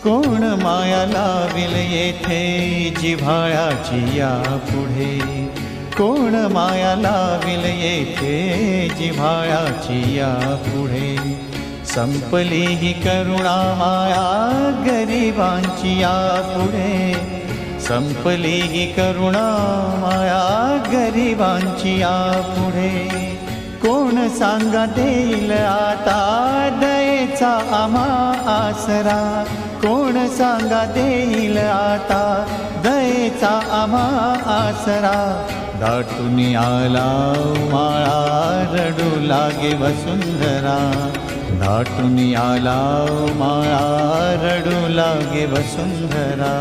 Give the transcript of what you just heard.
कोण माया लाविल येथे जिव्हाळ्याची या पुढे, कोण माया लाविल येथे जिव्हाळ्याची या पुढे। संपली ही करुणा माया गरिबांची या पुढे, संपली ही करुणा माया गरिबांची या पुढे। कोण सांगा देईल आता दयेचा आम्हा आसरा, कोण सांगा देईल आता दयेचा आम्हा आसरा। दाटून आला माळा रडू लागे वसुंधरा, दाटून आला माळा रडू लागे वसुंधरा।